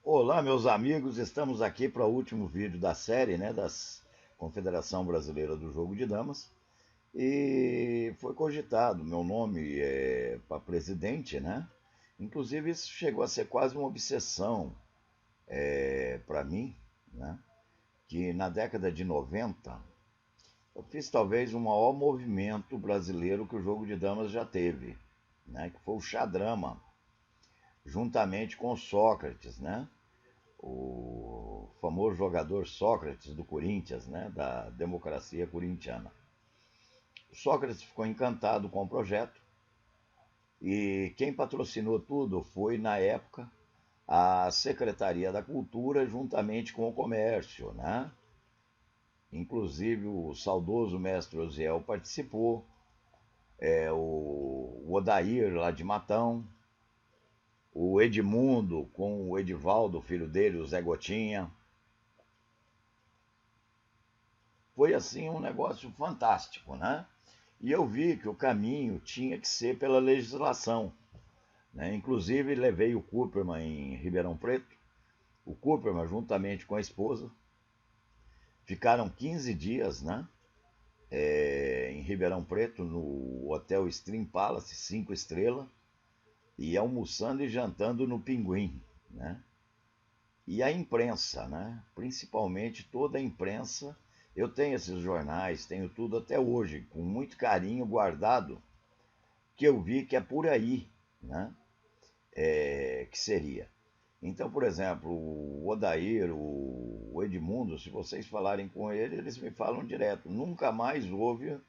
Olá, meus amigos, estamos aqui para o último vídeo da série, né, das Confederação Brasileira do Jogo de Damas. E foi cogitado meu nome para presidente, né? Inclusive isso chegou a ser quase uma obsessão para mim, né? Que na década de 90 eu fiz talvez o maior movimento brasileiro que o jogo de damas já teve, né? Que foi o Xadrama, juntamente com Sócrates, né? O famoso jogador Sócrates do Corinthians, né, da democracia corintiana. O Sócrates ficou encantado com o projeto e quem patrocinou tudo foi, na época, a Secretaria da Cultura juntamente com o Comércio, né? Inclusive o saudoso mestre Osiel participou, o Odair lá de Matão, o Edmundo com o Edivaldo, filho dele, o Zé Gotinha. Foi assim um negócio fantástico, né? E eu vi que o caminho tinha que ser pela legislação, né? Inclusive levei o Cooperman em Ribeirão Preto, o Cooperman juntamente com a esposa, ficaram 15 dias, né? Em Ribeirão Preto, no Hotel Stream Palace, 5 estrelas, e almoçando e jantando no Pinguim, né? E a imprensa, né? Principalmente toda a imprensa. Eu tenho esses jornais, tenho tudo até hoje, com muito carinho guardado, que eu vi que é por aí, né? Que seria. Então, por exemplo, o Odair, o Edmundo, se vocês falarem com ele, eles me falam direto. Nunca mais houve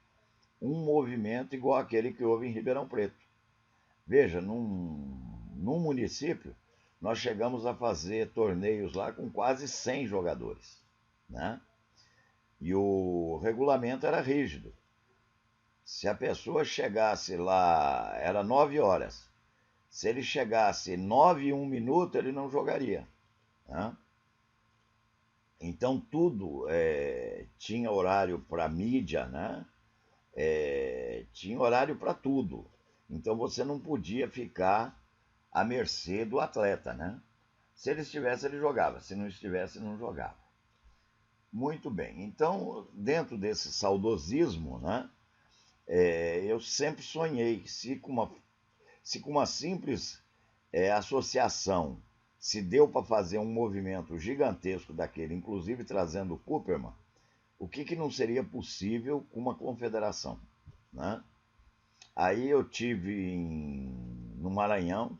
um movimento igual aquele que houve em Ribeirão Preto. Veja, num município, nós chegamos a fazer torneios lá com quase 100 jogadores, né? E o regulamento era rígido. Se a pessoa chegasse lá, era 9 horas. Se ele chegasse 9 e 1 minuto, ele não jogaria, né? Então tudo tinha horário para mídia, né? Tinha horário para tudo. Então você não podia ficar à mercê do atleta, né? Se ele estivesse, ele jogava. Se não estivesse, não jogava. Muito bem. Então, dentro desse saudosismo, né? Eu sempre sonhei se com uma simples associação se deu para fazer um movimento gigantesco daquele, inclusive trazendo o Cooperman, o que não seria possível com uma confederação, né? Aí eu tive no Maranhão,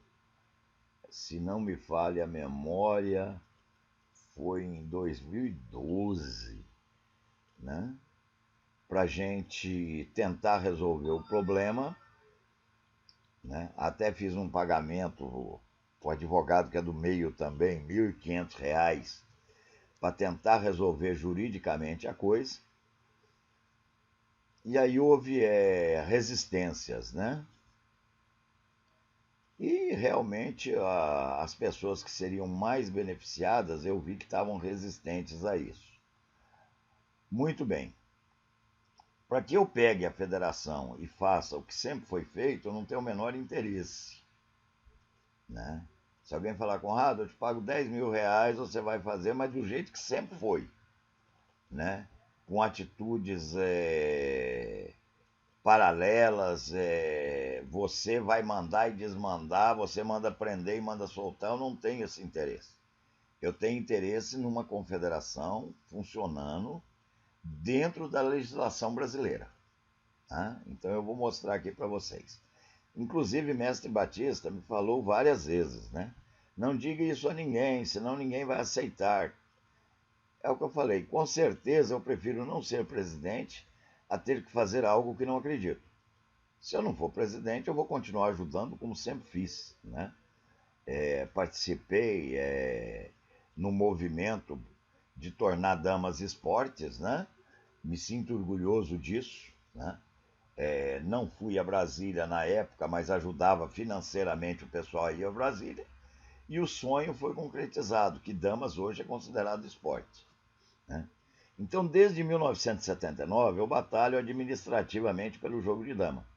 se não me falha a memória, foi em 2012, né? Para a gente tentar resolver o problema, né? Até fiz um pagamento para o advogado que é do meio também, R$ 1.500, para tentar resolver juridicamente a coisa. E aí houve resistências, né? E realmente as pessoas que seriam mais beneficiadas eu vi que estavam resistentes a isso. Muito bem. Para que eu pegue a federação e faça o que sempre foi feito, eu não tenho o menor interesse, né? Se alguém falar, Conrado, eu te pago R$ 10.000, você vai fazer, mas do jeito que sempre foi, né? Com atitudes paralelas, você vai mandar e desmandar, você manda prender e manda soltar, eu não tenho esse interesse. Eu tenho interesse numa confederação funcionando dentro da legislação brasileira, tá? Então eu vou mostrar aqui para vocês. Inclusive, mestre Batista me falou várias vezes, né? Não diga isso a ninguém, senão ninguém vai aceitar. É o que eu falei, com certeza eu prefiro não ser presidente a ter que fazer algo que não acredito. Se eu não for presidente, eu vou continuar ajudando como sempre fiz, né? Participei no movimento de tornar damas esportes, né? Me sinto orgulhoso disso, né? Não fui a Brasília na época, mas ajudava financeiramente o pessoal a ir a Brasília. E o sonho foi concretizado, que damas hoje é considerado esporte, né? Então, desde 1979, eu batalho administrativamente pelo jogo de dama.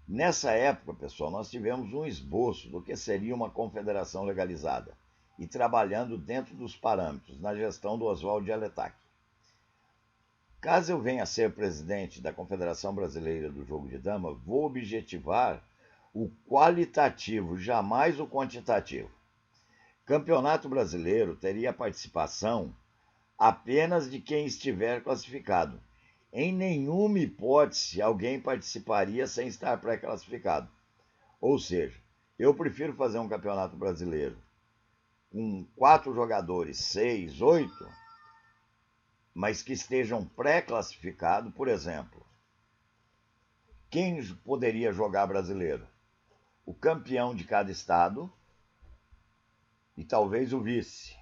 Nessa época, pessoal, nós tivemos um esboço do que seria uma confederação legalizada. e trabalhando dentro dos parâmetros na gestão do Oswaldo de Aletac. Caso eu venha a ser presidente da Confederação Brasileira do Jogo de Dama, vou objetivar o qualitativo, jamais o quantitativo. Campeonato Brasileiro teria a participação apenas de quem estiver classificado. Em nenhuma hipótese alguém participaria sem estar pré-classificado. Ou seja, eu prefiro fazer um campeonato brasileiro com 4 jogadores, 6, 8, mas que estejam pré-classificados. Por exemplo, quem poderia jogar brasileiro? O campeão de cada estado e talvez o vice.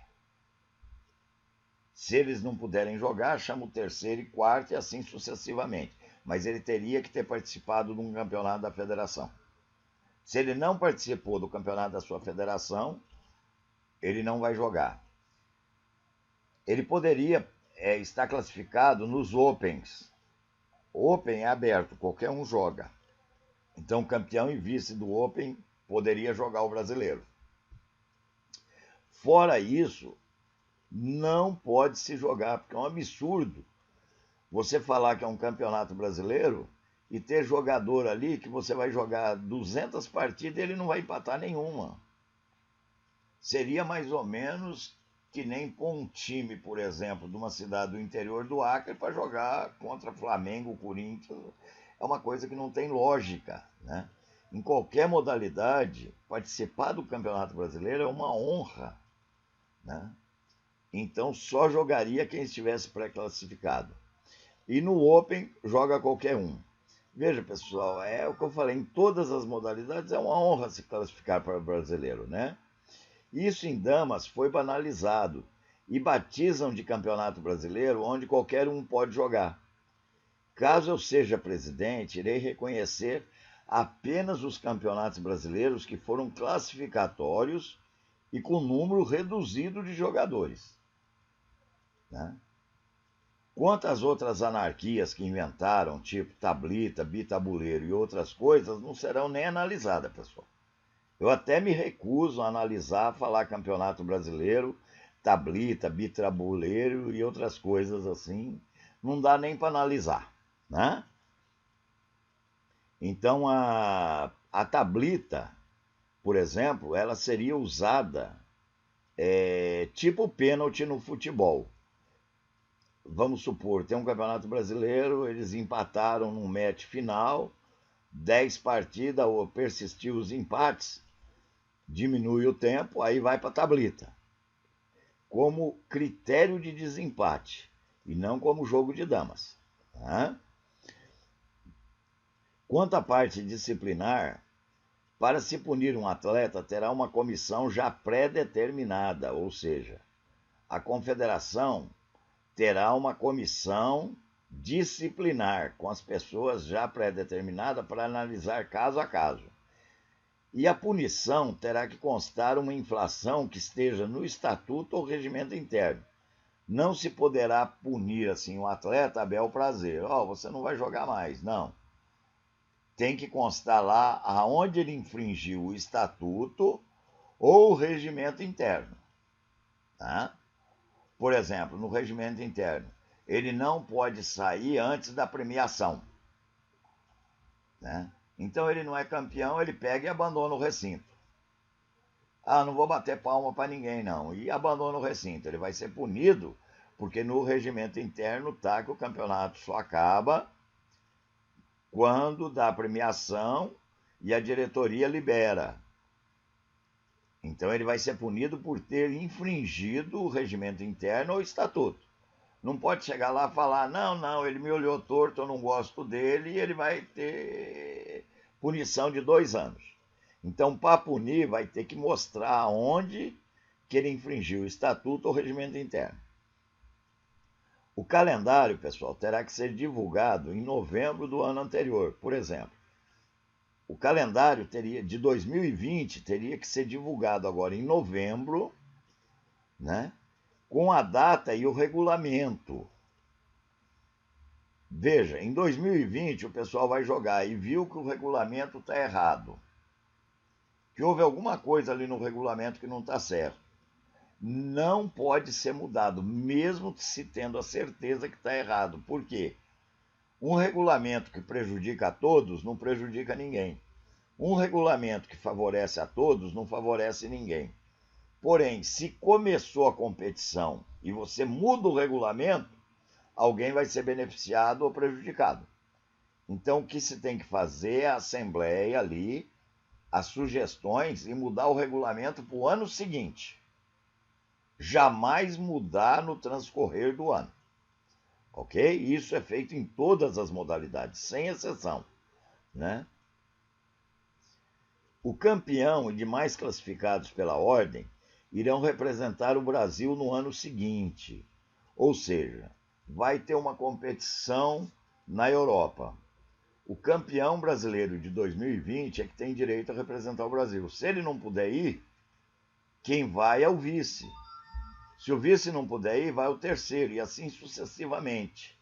Se eles não puderem jogar, chama o terceiro e quarto e assim sucessivamente. Mas ele teria que ter participado de um campeonato da federação. Se ele não participou do campeonato da sua federação, ele não vai jogar. Ele poderia estar classificado nos Opens. Open é aberto, qualquer um joga. Então, campeão e vice do Open poderia jogar o brasileiro. Fora isso, não pode se jogar, porque é um absurdo você falar que é um campeonato brasileiro e ter jogador ali que você vai jogar 200 partidas e ele não vai empatar nenhuma. Seria mais ou menos que nem pôr um time, por exemplo, de uma cidade do interior do Acre para jogar contra Flamengo, Corinthians. É uma coisa que não tem lógica, né? Em qualquer modalidade, participar do Campeonato Brasileiro é uma honra, né? Então só jogaria quem estivesse pré-classificado. E no Open joga qualquer um. Veja, pessoal, é o que eu falei, em todas as modalidades é uma honra se classificar para o brasileiro, né? Isso em damas foi banalizado e batizam de campeonato brasileiro onde qualquer um pode jogar. Caso eu seja presidente, irei reconhecer apenas os campeonatos brasileiros que foram classificatórios e com número reduzido de jogadores, né? Quanto às outras anarquias que inventaram, tipo tablita, bitabuleiro e outras coisas, não serão nem analisadas, pessoal. Eu até me recuso a analisar, falar campeonato brasileiro, tablita, bitabuleiro e outras coisas assim. Não dá nem para analisar, né? Então, a tablita, por exemplo, ela seria usada tipo pênalti no futebol. Vamos supor, tem um campeonato brasileiro, eles empataram num match final, 10 partidas, ou persistiu os empates, diminui o tempo, aí vai para a tablita, como critério de desempate, e não como jogo de damas, tá? Quanto à parte disciplinar, para se punir um atleta, terá uma comissão já pré-determinada, ou seja, a confederação terá uma comissão disciplinar com as pessoas já pré-determinadas para analisar caso a caso. E a punição terá que constar uma infração que esteja no estatuto ou regimento interno. Não se poderá punir assim o atleta a bel prazer. Você não vai jogar mais. Não. Tem que constar lá aonde ele infringiu o estatuto ou o regimento interno, tá? Por exemplo, no regimento interno, ele não pode sair antes da premiação, né? Então ele não é campeão, ele pega e abandona o recinto. Não vou bater palma para ninguém não. E abandona o recinto. Ele vai ser punido porque no regimento interno tá que o campeonato só acaba quando dá a premiação e a diretoria libera. Então ele vai ser punido por ter infringido o regimento interno ou o estatuto. Não pode chegar lá e falar, não, ele me olhou torto, eu não gosto dele, e ele vai ter punição de 2 anos. Então, para punir, vai ter que mostrar onde que ele infringiu o estatuto ou o regimento interno. O calendário, pessoal, terá que ser divulgado em novembro do ano anterior. Por exemplo, o calendário de 2020 teria que ser divulgado agora em novembro, né, com a data e o regulamento. Veja, em 2020 o pessoal vai jogar e viu que o regulamento está errado, que houve alguma coisa ali no regulamento que não está certo. não pode ser mudado, mesmo se tendo a certeza que está errado. Por quê? Um regulamento que prejudica a todos não prejudica ninguém. Um regulamento que favorece a todos não favorece ninguém. Porém, se começou a competição e você muda o regulamento, alguém vai ser beneficiado ou prejudicado. Então, o que se tem que fazer é a assembleia ali, as sugestões e mudar o regulamento para o ano seguinte. Jamais mudar no transcorrer do ano. Ok? Isso é feito em todas as modalidades, sem exceção, né? O campeão e demais classificados pela ordem irão representar o Brasil no ano seguinte. Ou seja, vai ter uma competição na Europa. O campeão brasileiro de 2020 é que tem direito a representar o Brasil. Se ele não puder ir, quem vai é o vice. Se o vice não puder ir, vai o terceiro, e assim sucessivamente.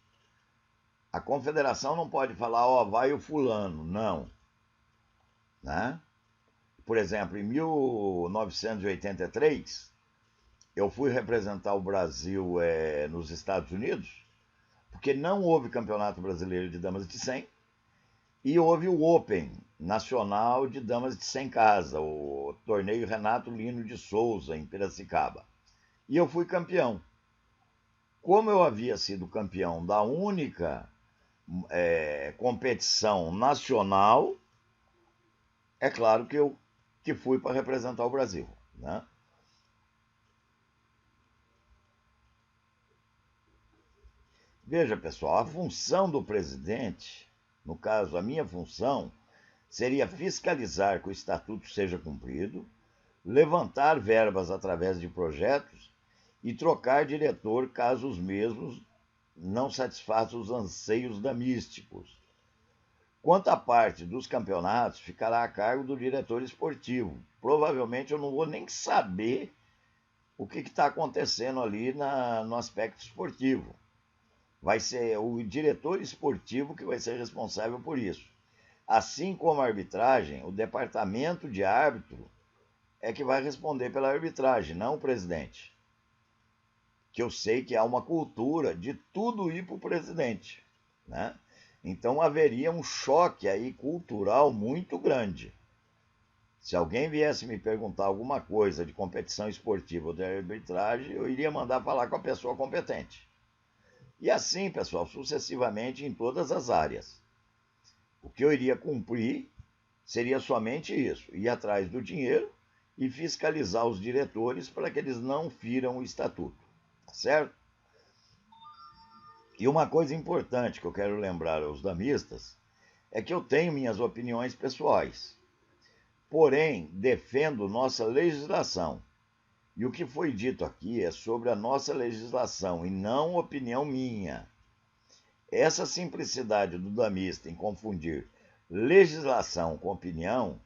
A confederação não pode falar, ó, vai o fulano, não. Né? Por exemplo, em 1983, eu fui representar o Brasil nos Estados Unidos, porque não houve campeonato brasileiro de damas de 100, e houve o Open Nacional de Damas de 100 casa, o torneio Renato Lino de Souza, em Piracicaba. E eu fui campeão. Como eu havia sido campeão da única competição nacional, é claro que eu fui para representar o Brasil, né? Veja, pessoal, a função do presidente, no caso, a minha função, seria fiscalizar que o estatuto seja cumprido, levantar verbas através de projetos e trocar diretor caso os mesmos não satisfaçam os anseios damísticos. Quanto à parte dos campeonatos, ficará a cargo do diretor esportivo. Provavelmente eu não vou nem saber o que está acontecendo ali no aspecto esportivo. Vai ser o diretor esportivo que vai ser responsável por isso. Assim como a arbitragem, o departamento de árbitro é que vai responder pela arbitragem, não o presidente. Que eu sei que há uma cultura de tudo ir para o presidente, né? Então haveria um choque aí cultural muito grande. Se alguém viesse me perguntar alguma coisa de competição esportiva ou de arbitragem, eu iria mandar falar com a pessoa competente. E assim, pessoal, sucessivamente em todas as áreas. O que eu iria cumprir seria somente isso: ir atrás do dinheiro e fiscalizar os diretores para que eles não firam o estatuto. Tá certo? E uma coisa importante que eu quero lembrar aos damistas é que eu tenho minhas opiniões pessoais. Porém, defendo nossa legislação. E o que foi dito aqui é sobre a nossa legislação e não opinião minha. Essa simplicidade do damista em confundir legislação com opinião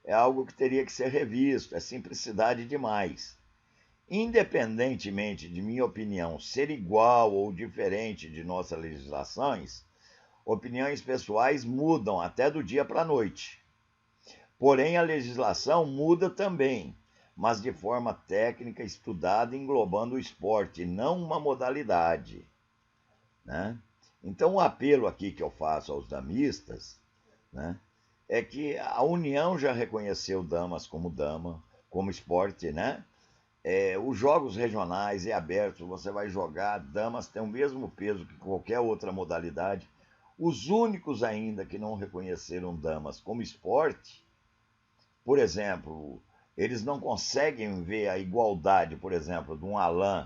é algo que teria que ser revisto, é simplicidade demais. Independentemente de minha opinião ser igual ou diferente de nossas legislações, opiniões pessoais mudam até do dia para a noite. Porém, a legislação muda também, mas de forma técnica, estudada, englobando o esporte, não uma modalidade, né? Então, o apelo aqui que eu faço aos damistas, né, é que a União já reconheceu damas como esporte, né? Os jogos regionais e abertos, você vai jogar, damas têm o mesmo peso que qualquer outra modalidade. Os únicos ainda que não reconheceram damas como esporte, por exemplo, eles não conseguem ver a igualdade, por exemplo, de um Alain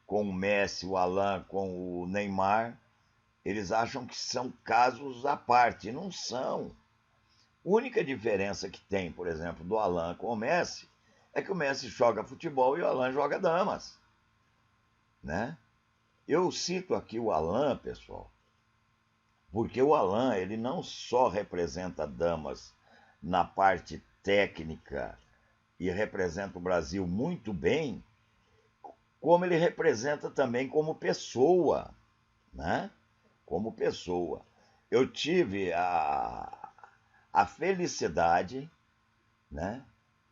com o Messi, o Alain com o Neymar. Eles acham que são casos à parte, não são. A única diferença que tem, por exemplo, do Alain com o Messi é que o Messi joga futebol e o Alain joga damas, né? Eu cito aqui o Alain, pessoal, porque o Alain ele não só representa damas na parte técnica e representa o Brasil muito bem, como ele representa também como pessoa, né? Como pessoa. Eu tive a felicidade, né,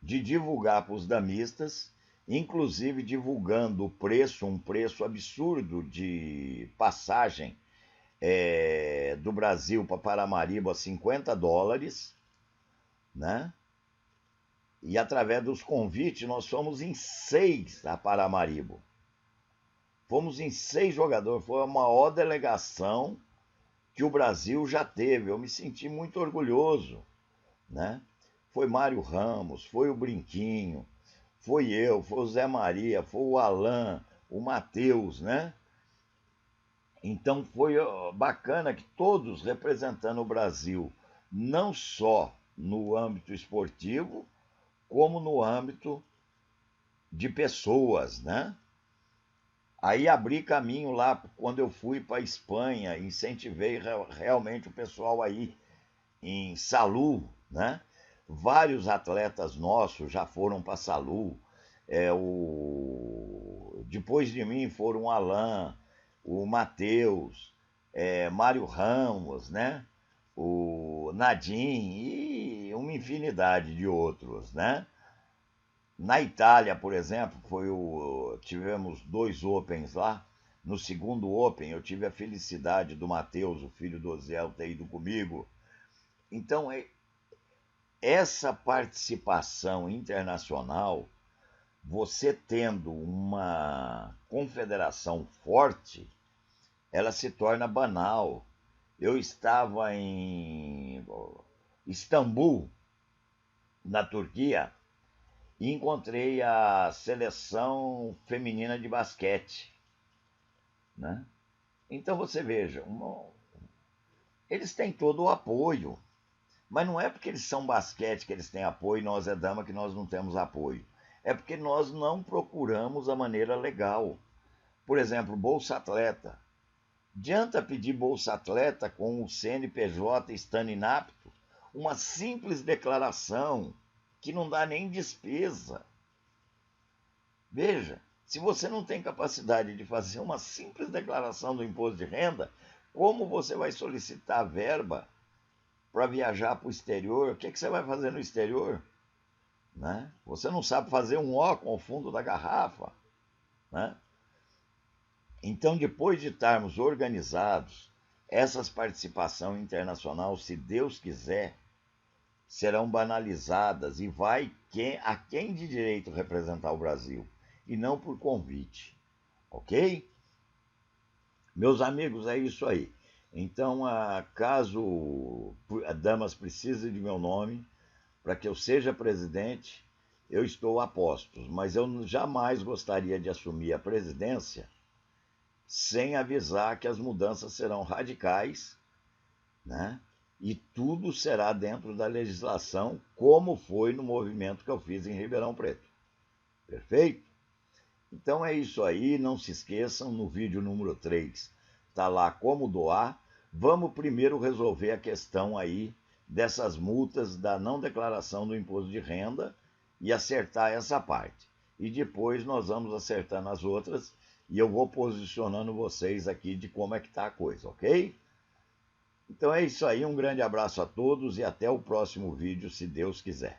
de divulgar para os damistas inclusive divulgando o preço, um preço absurdo de passagem do Brasil para Paramaribo a $50, né? E através dos convites nós fomos em 6 a Paramaribo. Fomos em 6 jogadores, foi a maior delegação que o Brasil já teve. Eu me senti muito orgulhoso, né? Foi Mário Ramos, foi o Brinquinho, foi eu, foi o Zé Maria, foi o Alain, o Matheus, né? Então foi bacana que todos representando o Brasil, não só no âmbito esportivo, como no âmbito de pessoas, né? Aí abri caminho lá, quando eu fui para a Espanha, incentivei realmente o pessoal aí em Salou, né? Vários atletas nossos já foram para Salou. Depois de mim foram o Alain, o Matheus, Mário Ramos, né? O Nadim e uma infinidade de outros, né? Na Itália, por exemplo, tivemos 2 Opens lá. No segundo Open, eu tive a felicidade do Matheus, o filho do Oziel, ter ido comigo. Então, essa participação internacional, você tendo uma confederação forte, ela se torna banal. Eu estava em Istambul, na Turquia, e encontrei a seleção feminina de basquete, né? Então você veja, eles têm todo o apoio, mas não é porque eles são basquete que eles têm apoio e nós é dama que nós não temos apoio. É porque nós não procuramos a maneira legal. Por exemplo, Bolsa Atleta. Adianta pedir Bolsa Atleta com o CNPJ estando inapto? Uma simples declaração que não dá nem despesa. Veja, se você não tem capacidade de fazer uma simples declaração do imposto de renda, como você vai solicitar verba para viajar para o exterior? O que você vai fazer no exterior? Né? Você não sabe fazer um O com o fundo da garrafa, né? Então, depois de estarmos organizados, essas participações internacionais, se Deus quiser, serão banalizadas e vai a quem de direito representar o Brasil, e não por convite, ok? Meus amigos, é isso aí. Então, caso a damas precisem de meu nome para que eu seja presidente, eu estou a postos, mas eu jamais gostaria de assumir a presidência sem avisar que as mudanças serão radicais, né? E tudo será dentro da legislação, como foi no movimento que eu fiz em Ribeirão Preto. Perfeito? Então é isso aí, não se esqueçam, no vídeo número 3 está lá como doar. Vamos primeiro resolver a questão aí dessas multas da não declaração do imposto de renda e acertar essa parte. E depois nós vamos acertando as outras e eu vou posicionando vocês aqui de como é que está a coisa, ok? Então é isso aí, um grande abraço a todos e até o próximo vídeo, se Deus quiser.